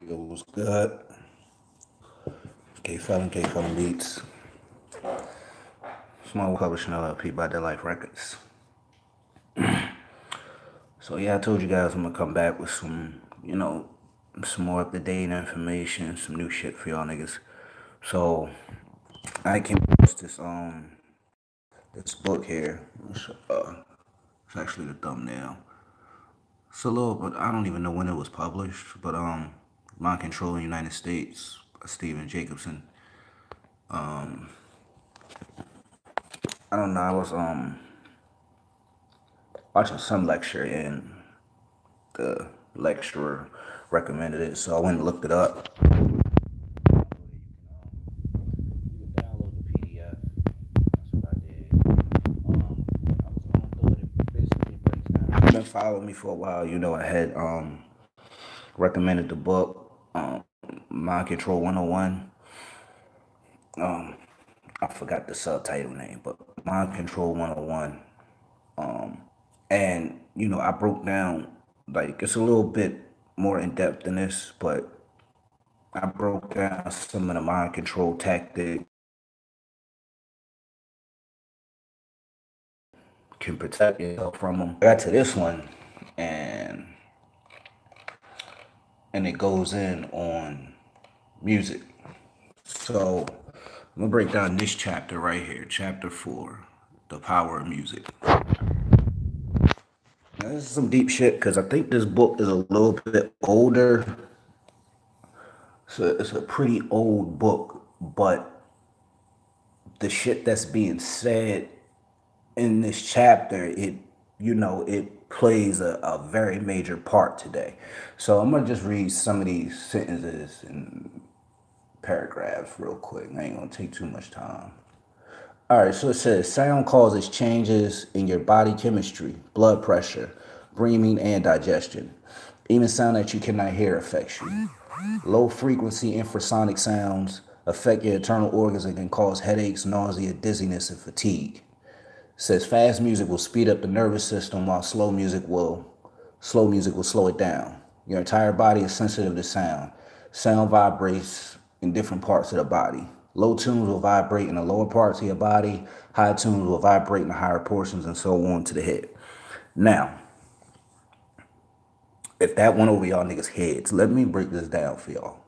Yo, what's good? K Felon Beats. Small publishing LLP by Dead Life Records. So yeah, I told you guys I'm gonna come back with some more up to date information, some new shit for y'all niggas. So I came across this book here. It's actually the thumbnail. It's a little, but I don't even know when it was published. But Mind Control in the United States by Stephen Jacobson. I don't know. I was watching some lecture and the lecturer recommended it, so I went and looked it up. You can download the PDF. That's what I did. I was going through it. It basically breaks down. If you've been following me for a while, you know I had recommended the book Mind Control 101. I forgot the subtitle name, but Mind Control 101. And I broke down, like, it's a little bit more in depth than this, but I broke down some of the mind control tactics can protect yourself from them. I got to this one, and it goes in on music. So I'm gonna break down this chapter right here, chapter 4, the power of music. Now, this is some deep shit because I think this book is a little bit older. So it's a pretty old book, but the shit that's being said in this chapter, it plays a very major part today. So I'm gonna just read some of these sentences and paragraphs real quick. I ain't gonna take too much time. All right, so it says sound causes changes in your body chemistry, blood pressure, breathing, and digestion. Even sound that you cannot hear affects you. Low frequency infrasonic sounds affect your internal organs and can cause headaches, nausea, dizziness, and fatigue. It says fast music will speed up the nervous system while slow music will slow it down. Your entire body is sensitive to sound. Sound vibrates in different parts of the body. Low tunes will vibrate in the lower parts of your body. High tunes will vibrate in the higher portions, and so on to the head. Now, if that went over y'all niggas' heads, let me break this down for y'all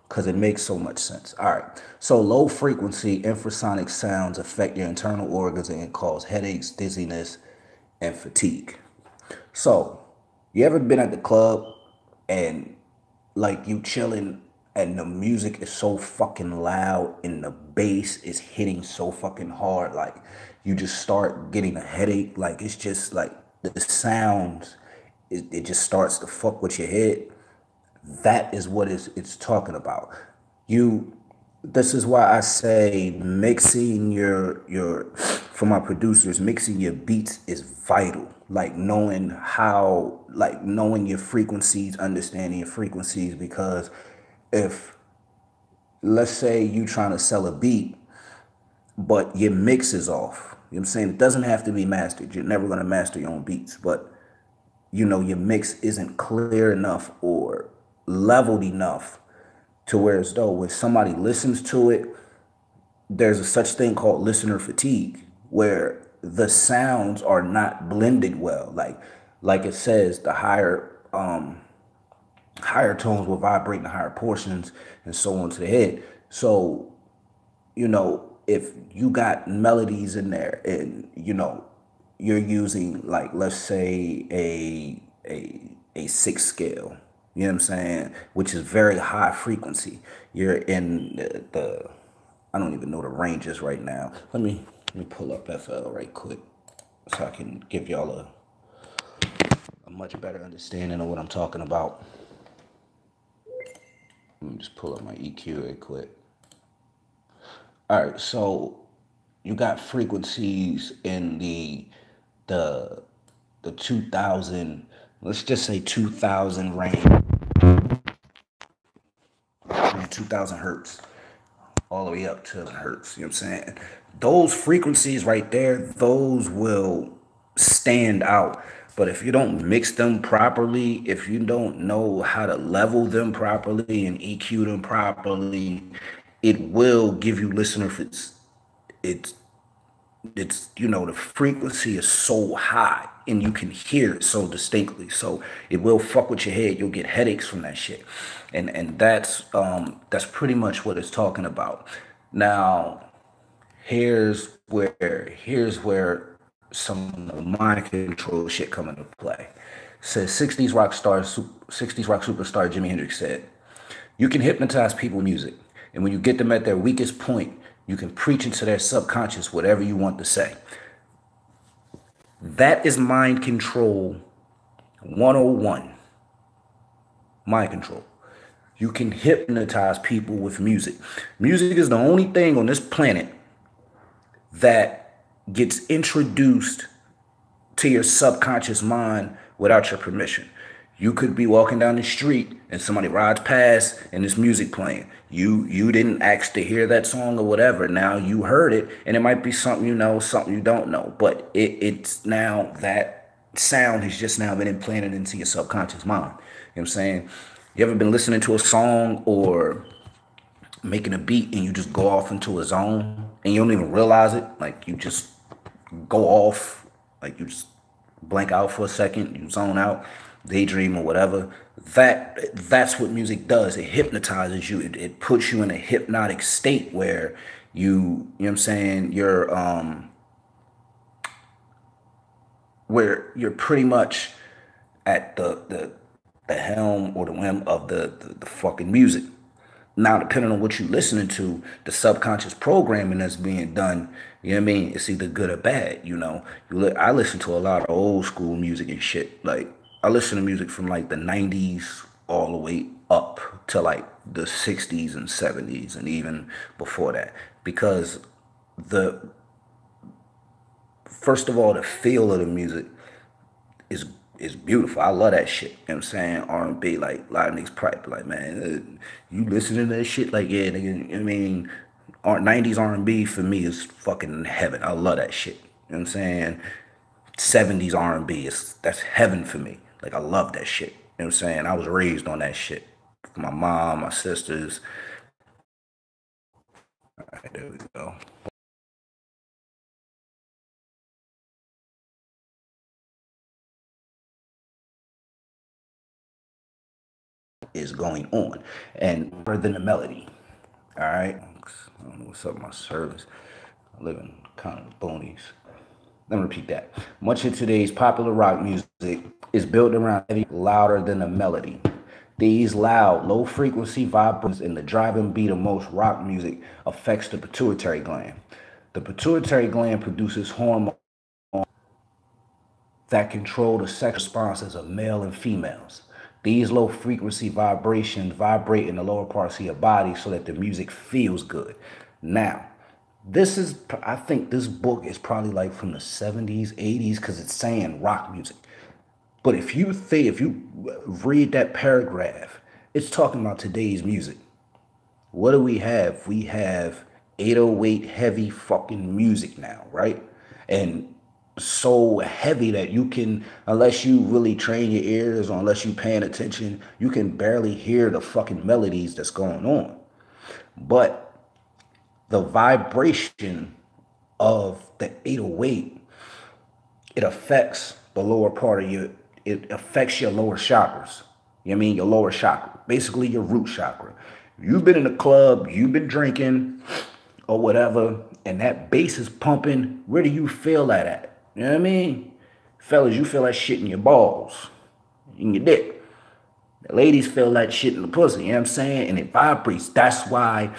because it makes so much sense. All right. So low frequency infrasonic sounds affect your internal organs and cause headaches, dizziness, and fatigue. So, you ever been at the club and like you chilling and the music is so fucking loud and the bass is hitting so fucking hard, like you just start getting a headache, like it's just like the sounds, it just starts to fuck with your head. That is what it's talking about. You This is why I say mixing your for my producers, mixing your beats is vital. Like knowing your frequencies, understanding your frequencies, because if, let's say, you trying to sell a beat but your mix is off. You know what I'm saying? It doesn't have to be mastered. You're never gonna master your own beats, but your mix isn't clear enough or leveled enough to where as though when somebody listens to it, there's a such thing called listener fatigue, where the sounds are not blended well. Like it says, the higher tones will vibrate in the higher portions and so on to the head. So, if you got melodies in there and you're using, like, let's say a six scale, you know what I'm saying, which is very high frequency. You're in the I don't even know the ranges right now. Let me pull up FL right quick so I can give y'all a much better understanding of what I'm talking about. Let me just pull up my EQ right quick. All right, so you got frequencies in the the 2000, let's just say 2000 range, 2000 hertz, all the way up to hertz. You know what I'm saying? Those frequencies right there, those will stand out But if you don't mix them properly, if you don't know how to level them properly and EQ them properly, it will give you it's the frequency is so high and you can hear it so distinctly. So it will fuck with your head. You'll get headaches from that shit. And that's pretty much what it's talking about. Now, here's where some of the mind control shit come into play. Says 60s rock superstar Jimi Hendrix said, "You can hypnotize people with music, and when you get them at their weakest point, you can preach into their subconscious whatever you want to say." That is mind control 101. Mind control. You can hypnotize people with music. Music is the only thing on this planet that gets introduced to your subconscious mind without your permission. You could be walking down the street and somebody rides past and there's music playing. You didn't ask to hear that song or whatever. Now you heard it, and it might be something you know, something you don't know. But it's now that sound has just now been implanted into your subconscious mind. You know what I'm saying? You ever been listening to a song or making a beat and you just go off into a zone and you don't even realize it? Like you just go off, like you just blank out for a second, you zone out, daydream or whatever. That's what music does. It hypnotizes you. It puts you in a hypnotic state where you know what I'm saying, where you're pretty much at the helm or the whim of the fucking music. Now, depending on what you're listening to, the subconscious programming that's being done, you know what I mean? It's either good or bad, you know? I listen to a lot of old school music and shit. Like, I listen to music from like the 90s all the way up to like the 60s and 70s and even before that. Because the, first of all, the feel of the music is is beautiful. I love that shit. You know what I'm saying? R&B, like a lot of niggas probably like, man, you listening to that shit? Like, yeah, nigga, you know what I mean, 90s R&B for me is fucking heaven. I love that shit. You know what I'm saying? 70s R&B is that's heaven for me. Like I love that shit. You know what I'm saying? I was raised on that shit. My mom, my sisters. All right, there we go. Is going on, and more than the melody. All right. I don't know what's up with my service. I live in kind of boonies. Let me repeat that. Much of today's popular rock music is built around heavy, louder than a melody. These loud, low frequency vibrations in the driving beat of most rock music affects the pituitary gland. The pituitary gland produces hormones that control the sex responses of male and females. These low frequency vibrations vibrate in the lower parts of your body so that the music feels good. Now, I think this book is probably like from the 70s, 80s, because it's saying rock music. But if you read that paragraph, it's talking about today's music. What do we have? We have 808 heavy fucking music now, right? And so heavy that you can, unless you really train your ears or unless you paying attention, you can barely hear the fucking melodies that's going on. But the vibration of the 808, it affects the lower part of your, it affects your lower chakras. You know what I mean? Your lower chakra, basically your root chakra. You've been in a club, you've been drinking or whatever, and that bass is pumping. Where do you feel that at? You know what I mean? Fellas, you feel that shit in your balls, in your dick. The ladies feel that shit in the pussy, you know what I'm saying? And it vibrates. That's why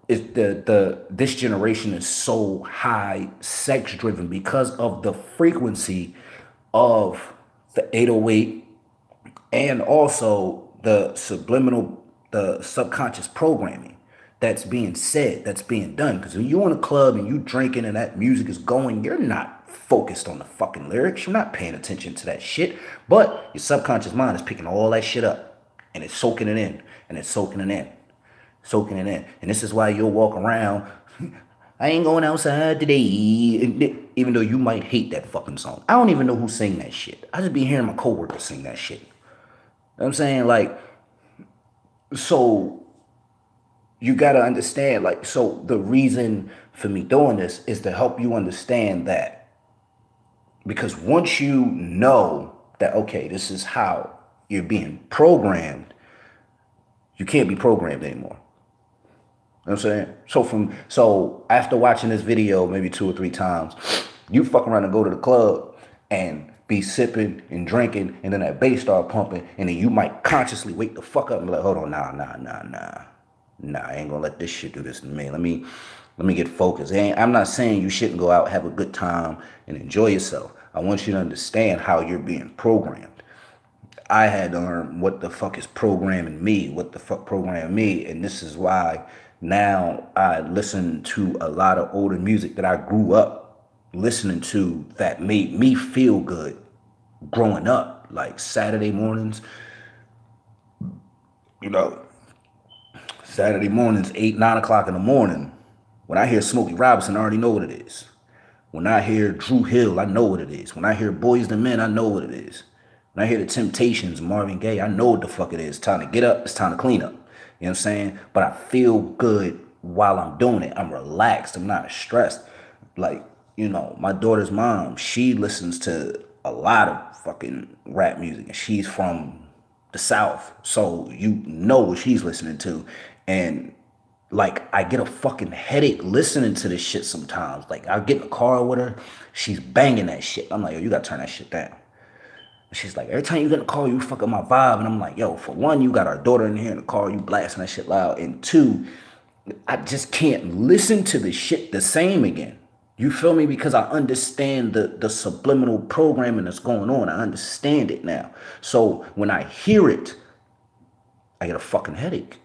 this generation is so high sex driven because of the frequency of the 808 and also the subconscious programming that's being said, that's being done. Because when you're in a club and you drinking and that music is going, you're not focused on the fucking lyrics. You're not paying attention to that shit. But your subconscious mind is picking all that shit up and it's soaking it in and it's soaking it in, And this is why you'll walk around. I ain't going outside today. even though you might hate that fucking song. I don't even know who sang that shit. I just be hearing my coworkers sing that shit. You know what I'm saying? Like, so you got to understand, like, so the reason for me doing this is to help you understand that. Because once you know that, okay, this is how you're being programmed, you can't be programmed anymore. You know what I'm saying? So after watching this video maybe 2 or 3 times, you fuck around and go to the club and be sipping and drinking, and then that bass start pumping, and then you might consciously wake the fuck up and be like, hold on, nah, I ain't gonna let this shit do this to me. Let me get focused. I'm not saying you shouldn't go out, have a good time, and enjoy yourself. I want you to understand how you're being programmed. I had to learn what the fuck is programming me, what the fuck programmed me, and this is why now I listen to a lot of older music that I grew up listening to that made me feel good growing up, like Saturday mornings, you know, Saturday mornings, 8, 9 o'clock in the morning. When I hear Smokey Robinson, I already know what it is. When I hear Drew Hill, I know what it is. When I hear Boyz II Men, I know what it is. When I hear the Temptations, Marvin Gaye, I know what the fuck it is. It's time to get up. It's time to clean up. You know what I'm saying? But I feel good while I'm doing it. I'm relaxed. I'm not stressed. Like, you know, my daughter's mom, she listens to a lot of fucking rap music. And she's from the South. So you know what she's listening to. And like, I get a fucking headache listening to this shit sometimes. Like, I get in the car with her. She's banging that shit. I'm like, yo, you got to turn that shit down. She's like, every time you get in the car, you fuck up my vibe. And I'm like, yo, for one, you got our daughter in here in the car, you blasting that shit loud. And 2, I just can't listen to the shit the same again. You feel me? Because I understand the subliminal programming that's going on. I understand it now. So when I hear it, I get a fucking headache.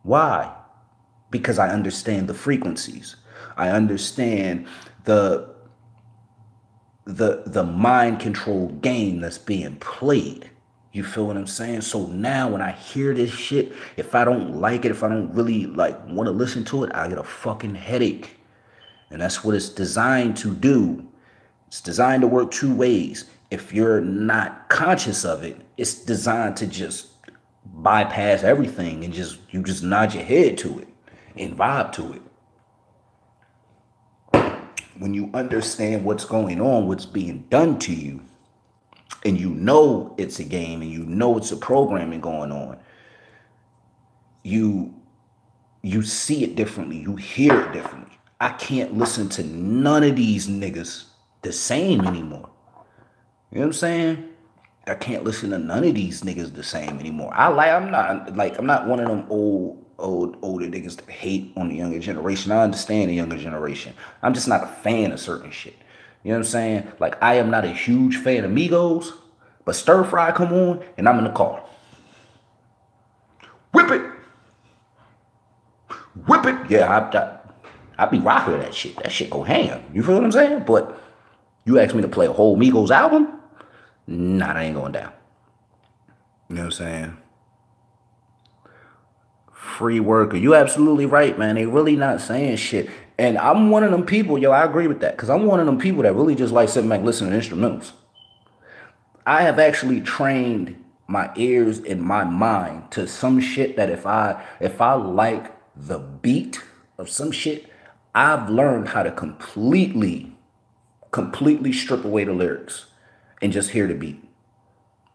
Why? Because I understand the frequencies. I understand the mind control game that's being played. You feel what I'm saying? So now when I hear this shit, if I don't like it, if I don't really like want to listen to it, I get a fucking headache. And that's what it's designed to do. It's designed to work 2 ways. If you're not conscious of it, it's designed to just bypass everything and you just nod your head to it and vibe to it. When you understand what's going on, what's being done to you, and you know it's a game and you know it's a programming going on, you see it differently, you hear it differently. I can't listen to none of these niggas the same anymore. You know what I'm saying? I can't listen to none of these niggas the same anymore. I'm not one of them older niggas that hate on the younger generation. I understand the younger generation. I'm just not a fan of certain shit. You know what I'm saying? Like, I am not a huge fan of Migos, but Stir Fry come on and I'm in the car. Whip it. Whip it. Yeah, I be rocking that shit. That shit go ham. You feel what I'm saying? But you ask me to play a whole Migos album? Nah, that ain't going down. You know what I'm saying? Free worker. You absolutely right, man. They really not saying shit. And I'm one of them people, yo, I agree with that. Because I'm one of them people that really just like sitting back listening to instrumentals. I have actually trained my ears and my mind to some shit that if I like the beat of some shit, I've learned how to completely strip away the lyrics and just hear the beat.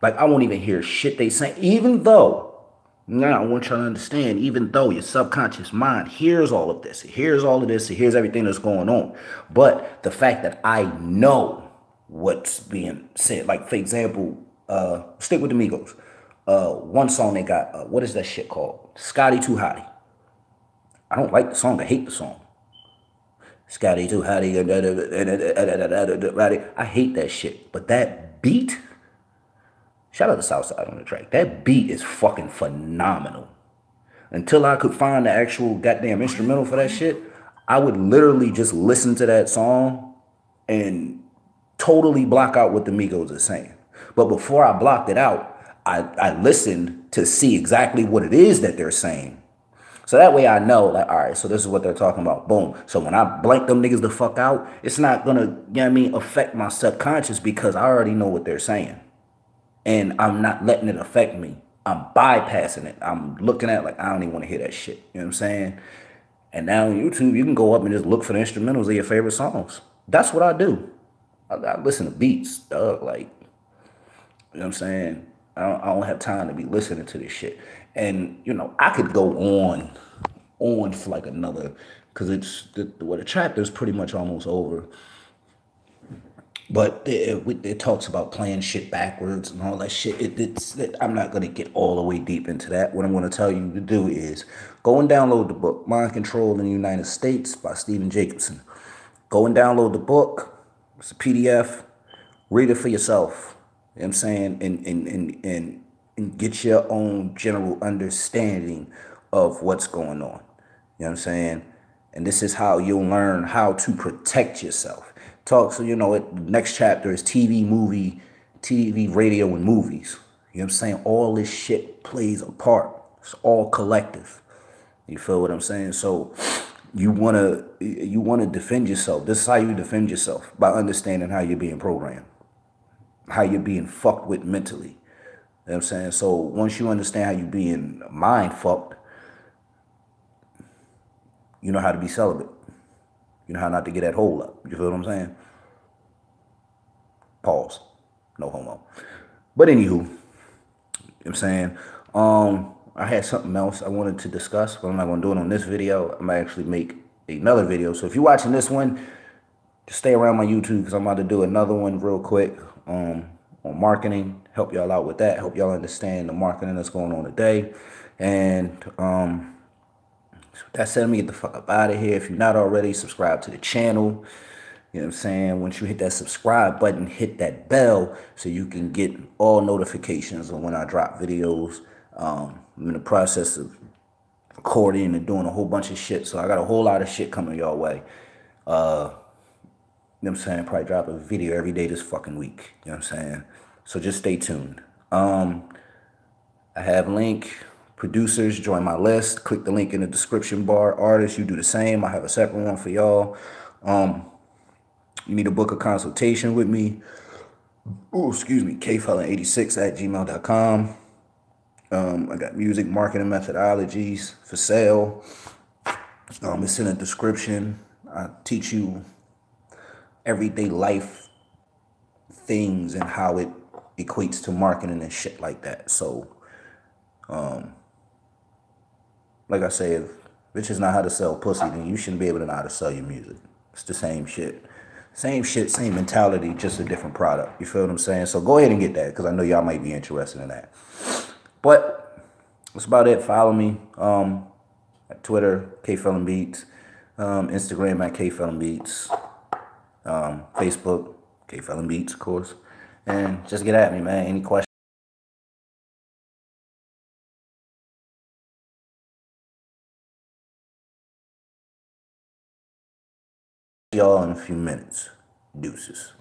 Like, I won't even hear shit they say, even though, now I want you to understand, even though your subconscious mind hears all of this, it hears all of this, it hears everything that's going on. But the fact that I know what's being said, like, for example, stick with the Migos. One song they got, what is that shit called? Scotty Too Hotty. I don't like the song, I hate the song. Scotty Too Hotty. I hate that shit. But that beat, shout out to Southside on the track. That beat is fucking phenomenal. Until I could find the actual goddamn instrumental for that shit, I would literally just listen to that song and totally block out what the Migos are saying. But before I blocked it out, I listened to see exactly what it is that they're saying. So that way I know, like, all right, so this is what they're talking about. Boom. So when I blank them niggas the fuck out, it's not gonna, you know what I mean, affect my subconscious because I already know what they're saying. And I'm not letting it affect me. I'm bypassing it. I'm looking at it like I don't even want to hear that shit. You know what I'm saying? And now on YouTube, you can go up and just look for the instrumentals of your favorite songs. That's what I do. I listen to beats, dog. Like, you know what I'm saying? I don't have time to be listening to this shit. And, you know, I could go on for like another, because the chapter is pretty much almost over. But it talks about playing shit backwards and all that shit. I'm not going to get all the way deep into that. What I'm going to tell you to do is go and download the book, Mind Control in the United States by Stephen Jacobson. Go and download the book. It's a PDF. Read it for yourself. You know what I'm saying? And get your own general understanding of what's going on. You know what I'm saying? And this is how you'll learn how to protect yourself. So you know, next chapter is TV, radio, and movies. You know what I'm saying? All this shit plays a part. It's all collective. You feel what I'm saying? So you wanna defend yourself. This is how you defend yourself, by understanding how you're being programmed, how you're being fucked with mentally. You know what I'm saying? So once you understand how you're being mind fucked, you know how to be celibate. You know how not to get that hole up. You feel what I'm saying? Pause. No homo. But anywho, you know what I'm saying? I had something else I wanted to discuss, but I'm not gonna do it on this video. I'm gonna actually make another video. So if you're watching this one, just stay around my YouTube because I'm about to do another one real quick on marketing. Help y'all out with that. Help y'all understand the marketing that's going on today. And that said, let me get the fuck up out of here. If you're not already, subscribe to the channel. You know what I'm saying? Once you hit that subscribe button, hit that bell so you can get all notifications of when I drop videos. I'm in the process of recording and doing a whole bunch of shit. So I got a whole lot of shit coming your way. You know what I'm saying? Probably drop a video every day this fucking week. You know what I'm saying? So just stay tuned. I have link. Producers, join my list. Click the link in the description bar. Artists, you do the same. I have a separate one for y'all. You need to book a consultation with me. Oh, excuse me. kfelon86@gmail.com. I got music marketing methodologies for sale. It's in the description. I teach you everyday life things and how it equates to marketing and shit like that. So, like I say, if bitches know how to sell pussy, then you shouldn't be able to know how to sell your music. It's the same shit. Same shit, same mentality, just a different product. You feel what I'm saying? So go ahead and get that because I know y'all might be interested in that. But that's about it. Follow me at Twitter, KFelonBeats, Instagram at KFelonBeats, Facebook, KFelonBeats, of course. And just get at me, man. Any questions? Y'all in a few minutes. Deuces.